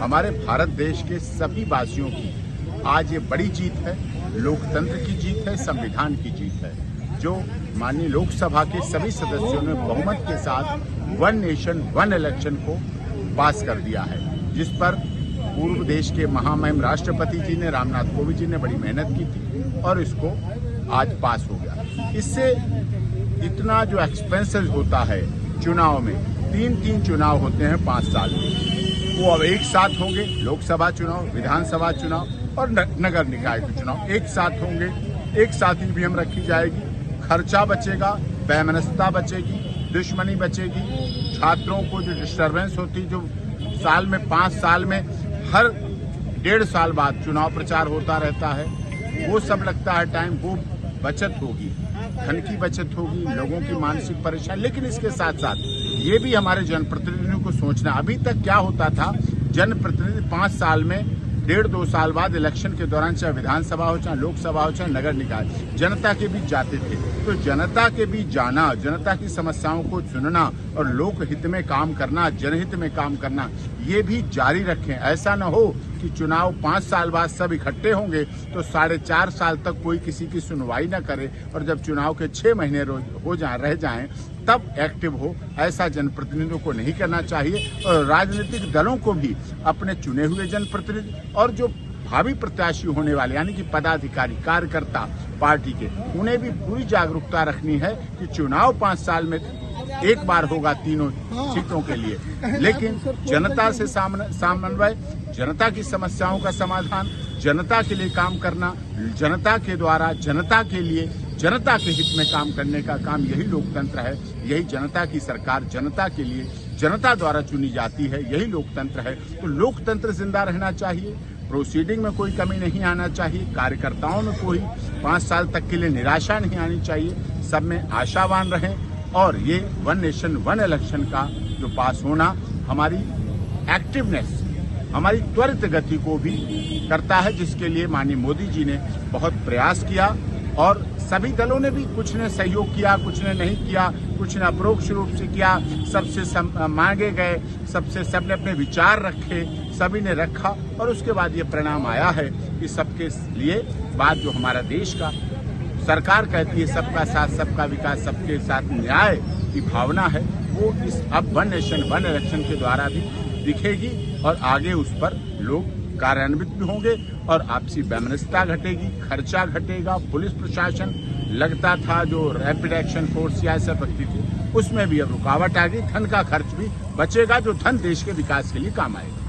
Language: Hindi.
हमारे भारत देश के सभी वासियों की आज ये बड़ी जीत है, लोकतंत्र की जीत है, संविधान की जीत है, जो माननीय लोकसभा के सभी सदस्यों ने बहुमत के साथ वन नेशन वन इलेक्शन को पास कर दिया है, जिस पर पूर्व देश के महामहिम राष्ट्रपति जी ने, रामनाथ कोविंद जी ने बड़ी मेहनत की थी और इसको आज पास हो गया। इससे इतना जो एक्सपेंसेस होता है चुनाव में, 3 चुनाव होते हैं 5 साल में, वो अब एक साथ होंगे। लोकसभा चुनाव, विधानसभा चुनाव और नगर निकाय के चुनाव एक साथ होंगे। एक साथ ईवीएम रखी जाएगी, खर्चा बचेगा, वैमनस्यता बचेगी, दुश्मनी बचेगी। छात्रों को जो डिस्टर्बेंस होती, जो साल में 5 साल में हर 1.5 साल बाद चुनाव प्रचार होता रहता है, वो सब लगता है टाइम, वो बचत होगी, धन की बचत होगी, लोगों की मानसिक परेशानी। लेकिन इसके साथ साथ ये भी हमारे जनप्रतिनिधियों को सोचना, अभी तक क्या होता था, जनप्रतिनिधि 5 साल में 1.5-2 साल बाद इलेक्शन के दौरान, चाहे विधानसभा हो, चाहे लोकसभा हो, चाहे नगर निकाय, जनता के बीच जाते थे। तो जनता के बीच जाना, जनता की समस्याओं को सुनना और लोक हित में काम करना, जनहित में काम करना, ये भी जारी रखें। ऐसा न हो कि चुनाव 5 साल बाद सब इकट्ठे होंगे तो 4.5 साल तक कोई किसी की सुनवाई न करे और जब चुनाव के 6 महीने रह जाएं तब एक्टिव हो। ऐसा जनप्रतिनिधियों को नहीं करना चाहिए और राजनीतिक दलों को भी अपने चुने हुए जनप्रतिनिधि और जो भावी प्रत्याशी होने वाले, यानी कि पदाधिकारी, कार्यकर्ता पार्टी के, उन्हें भी पूरी जागरूकता रखनी है कि चुनाव 5 साल में एक बार होगा 3 सीटों के लिए, लेकिन जनता से समन्वय, जनता की समस्याओं का समाधान, जनता के लिए काम करना, जनता के द्वारा, जनता के लिए, जनता के हित में काम करने का काम, यही लोकतंत्र है। यही जनता की सरकार जनता के लिए, जनता द्वारा चुनी जाती है, यही लोकतंत्र है। तो लोकतंत्र जिंदा रहना चाहिए, प्रोसीडिंग में कोई कमी नहीं आना चाहिए, कार्यकर्ताओं में कोई 5 साल तक के लिए निराशा नहीं आनी चाहिए, सब में आशावान रहें। और ये वन नेशन वन इलेक्शन का जो पास होना हमारी एक्टिवनेस, हमारी त्वरित गति को भी करता है, जिसके लिए माननीय मोदी जी ने बहुत प्रयास किया और सभी दलों ने भी, कुछ ने सहयोग किया, कुछ ने नहीं किया, कुछ ने अपरोक्ष रूप से किया, सबसे मांगे गए, सबने अपने विचार रखे, सभी ने रखा और उसके बाद ये परिणाम आया है कि सबके लिए बात जो हमारा देश का सरकार कहती है, सबका साथ सबका विकास, सबके साथ न्याय की भावना है, वो इस अब वन नेशन वन इलेक्शन के द्वारा भी दिखेगी और आगे उस पर लोग कार्यान्वित भी होंगे और आपसी वैमनस्यता घटेगी, खर्चा घटेगा। पुलिस प्रशासन लगता था जो रैपिड एक्शन फोर्स या ऐसा रखती थी, उसमें भी अब रुकावट आ गई, धन का खर्च भी बचेगा, जो धन देश के विकास के लिए काम आएगा।